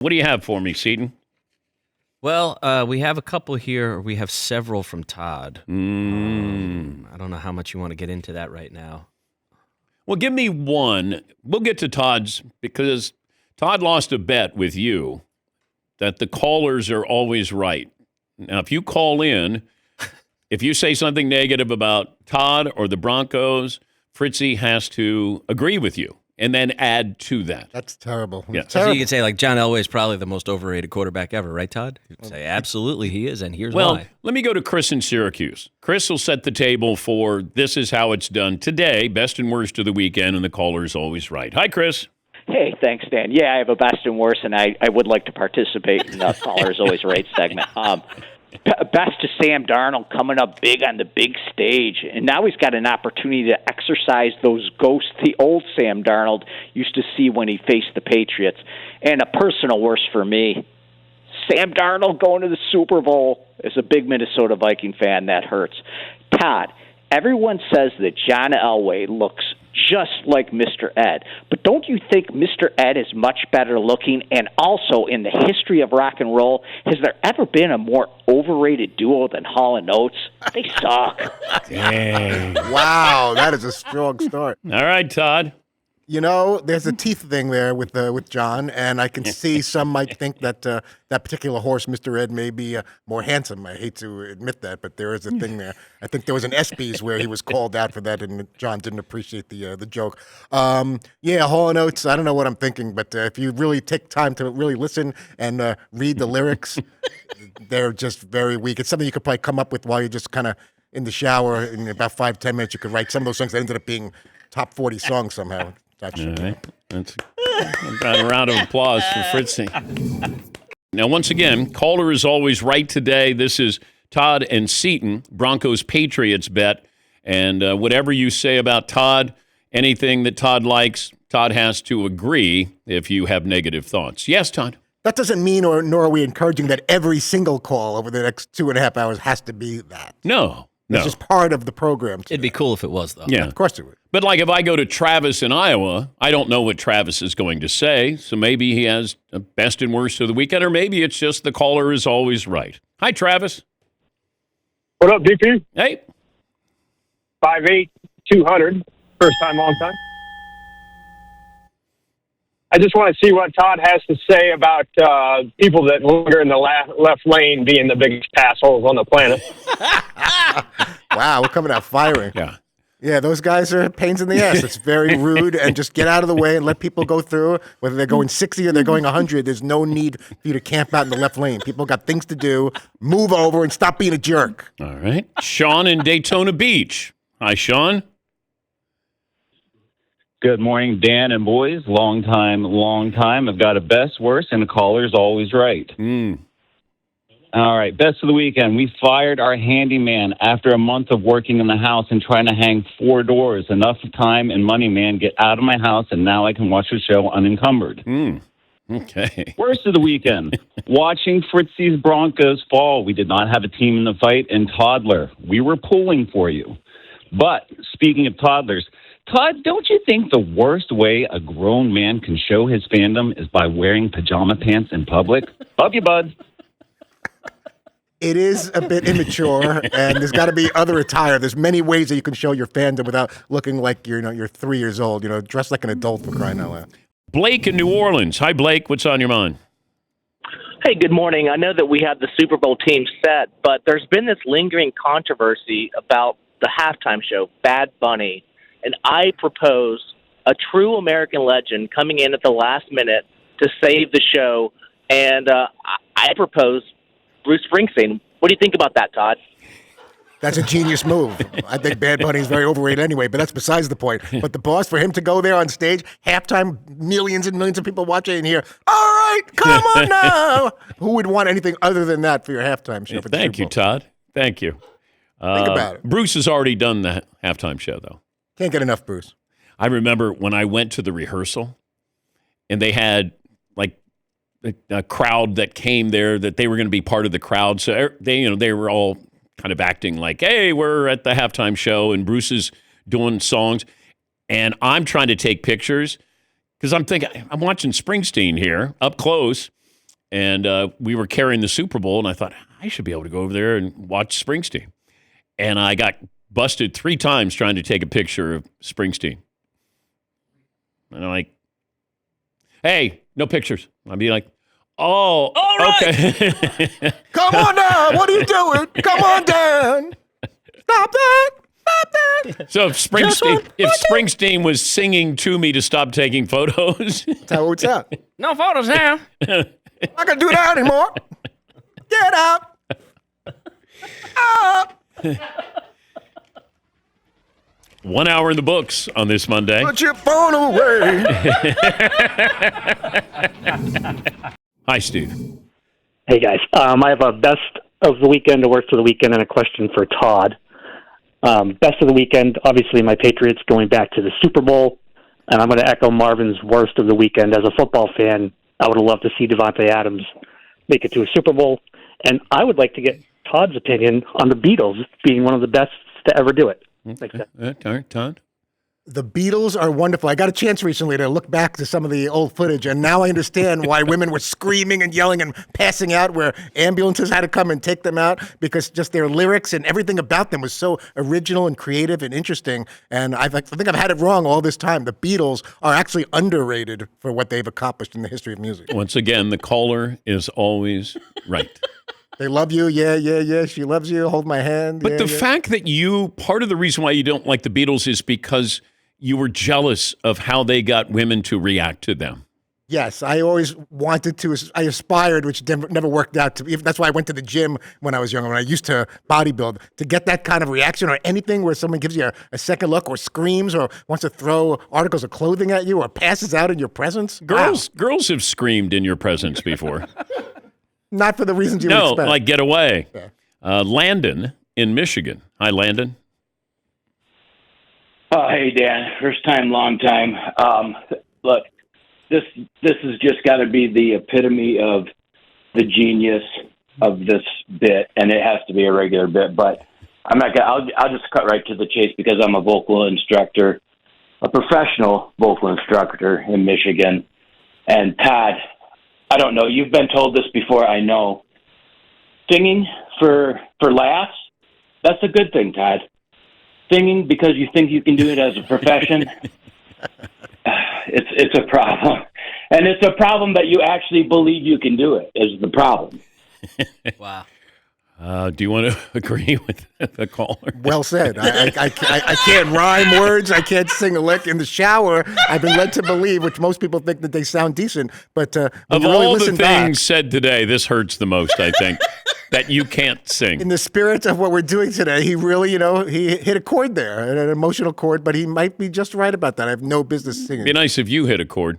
What do you have for me, Seton? Well, we have a couple here. We have several from Todd. I don't know how much you want to get into that right now. Well, give me one. We'll get to Todd's because Todd lost a bet with you that the callers are always right. Now, if you call in, if you say something negative about Todd or the Broncos, Fritzy has to agree with you and then add to that. That's terrible. Yeah. Terrible. So you could say, like, John Elway is probably the most overrated quarterback ever, right, Todd? You'd say, absolutely, he is, and here's why. Let me go to Chris in Syracuse. Chris will set the table for this is how it's done today, best and worst of the weekend, and the caller is always right. Hi, Chris. Hey, thanks, Dan. Yeah, I have a best and worst, and I would like to participate in the Caller's Always Right segment. Best to Sam Darnold coming up big on the big stage, and now he's got an opportunity to exercise those ghosts the old Sam Darnold used to see when he faced the Patriots. And a personal worst for me, Sam Darnold going to the Super Bowl. As a big Minnesota Viking fan, that hurts. Todd, everyone says that John Elway looks just like Mr. Ed. But don't you think Mr. Ed is much better looking? And also, in the history of rock and roll, has there ever been a more overrated duo than Hall and Oates? They suck. Dang. Wow, that is a strong start. All right, Todd. You know, there's a teeth thing there with John, and I can see some might think that that particular horse, Mr. Ed, may be more handsome. I hate to admit that, but there is a thing there. I think there was an ESPYs where he was called out for that, and John didn't appreciate the joke. Yeah, Hall & Oates, I don't know what I'm thinking, but if you really take time to really listen and read the lyrics, they're just very weak. It's something you could probably come up with while you're just kind of in the shower. In about 5-10 minutes, you could write some of those songs that ended up being top 40 songs somehow. All right. That's a round of applause for Fritzy. Now, once again, caller is always right today. This is Todd and Seton, Broncos Patriots bet. And whatever you say about Todd, anything that Todd likes, Todd has to agree if you have negative thoughts. Yes, Todd? That doesn't mean, nor are we encouraging that every single call over the next 2.5 hours has to be that. No. It's just part of the program today. It'd be cool if it was, though. Yeah. Of course it would. But like if I go to Travis in Iowa, I don't know what Travis is going to say. So maybe he has a best and worst of the weekend, or maybe it's just the caller is always right. Hi, Travis. What up, DP? Hey. 5'8", 200. First time, long time. I just want to see what Todd has to say about people that linger in the left lane being the biggest assholes on the planet. Wow, we're coming out firing. Yeah. Yeah, those guys are pains in the ass. It's very rude, and just get out of the way and let people go through. Whether they're going 60 or they're going 100, there's no need for you to camp out in the left lane. People got things to do. Move over and stop being a jerk. All right. Shawn in Daytona Beach. Hi, Shawn. Good morning, Dan and boys. Long time. I've got a best, worst, and the caller's always right. All right, best of the weekend. We fired our handyman after a month of working in the house and trying to hang 4 doors. Enough time and money, man. Get out of my house, and now I can watch the show unencumbered. Okay. Worst of the weekend. Watching Fritzy's Broncos fall. We did not have a team in the fight, and toddler. We were pulling for you. But speaking of toddlers, Todd, don't you think the worst way a grown man can show his fandom is by wearing pajama pants in public? Love you, bud. It is a bit immature, and there's got to be other attire. There's many ways that you can show your fandom without looking like you're 3 years old. Dress like an adult, for crying out loud. Blake in New Orleans. Hi, Blake. What's on your mind? Hey, good morning. I know that we have the Super Bowl team set, but there's been this lingering controversy about the halftime show, Bad Bunny, and I propose a true American legend coming in at the last minute to save the show, and I propose Bruce Springsteen. What do you think about that, Todd? That's a genius move. I think Bad Bunny is very overrated anyway, but that's besides the point. But the boss, for him to go there on stage, halftime, millions and millions of people watching and hear, all right, come on now. Who would want anything other than that for your halftime show? For the Thank Super you, Bowl? Todd. Thank you. Think about it. Bruce has already done the halftime show, though. Can't get enough, Bruce. I remember when I went to the rehearsal, and they had like a crowd that came there that they were going to be part of the crowd. So they were all kind of acting like, hey, we're at the halftime show, and Bruce is doing songs, and I'm trying to take pictures because I'm thinking I'm watching Springsteen here up close, And we were carrying the Super Bowl, and I thought, I should be able to go over there and watch Springsteen. And I got busted 3 times trying to take a picture of Springsteen. And I'm like, hey, no pictures. I'd be like, oh, all right. Okay. Come on down. What are you doing? Come on down. Stop that. Stop that. So if Springsteen was singing to me to stop taking photos. That's how it's out. No photos now. Not going to do that anymore. Get up. Up. 1 hour in the books on this Monday. Put your phone away. Hi, Steve. Hey, guys. I have a best of the weekend, a worst of the weekend, and a question for Todd. Best of the weekend, obviously my Patriots going back to the Super Bowl, and I'm going to echo Marvin's worst of the weekend. As a football fan, I would have loved to see Devontae Adams make it to a Super Bowl, and I would like to get Todd's opinion on the Beatles being one of the best to ever do it. Thanks, Todd? The Beatles are wonderful. I got a chance recently to look back to some of the old footage, and now I understand why women were screaming and yelling and passing out, where ambulances had to come and take them out, because just their lyrics and everything about them was so original and creative and interesting. And I think I've had it wrong all this time. The Beatles are actually underrated for what they've accomplished in the history of music. Once again, the caller is always right. They love you. Yeah. She loves you. Hold my hand. But the fact that part of the reason why you don't like the Beatles is because you were jealous of how they got women to react to them. Yes, I always wanted to. I aspired, which never worked out. That's why I went to the gym when I was younger, when I used to bodybuild, to get that kind of reaction, or anything where someone gives you a second look, or screams, or wants to throw articles of clothing at you, or passes out in your presence. Girls have screamed in your presence before. Not for the reasons you would expect. No, like get away. Yeah. Landon in Michigan. Hi, Landon. Hey, Dan. First time, long time. Look, this has just got to be the epitome of the genius of this bit, and it has to be a regular bit. But I'm not gonna. I'll just cut right to the chase, because I'm a vocal instructor, a professional vocal instructor in Michigan. And Todd, I don't know. You've been told this before. I know. Singing for laughs, that's a good thing, Todd. Singing because you think you can do it as a profession, it's a problem. And it's a problem that you actually believe you can do it is the problem. Wow. Do you want to agree with the caller? Well said. I can't rhyme words. I can't sing a lick. In the shower, I've been led to believe, which most people think that they sound decent. But of really all the things back, said today, this hurts the most, I think, that you can't sing. In the spirit of what we're doing today, he really, he hit a chord there, an emotional chord, but he might be just right about that. I have no business singing. It'd be nice if you hit a chord.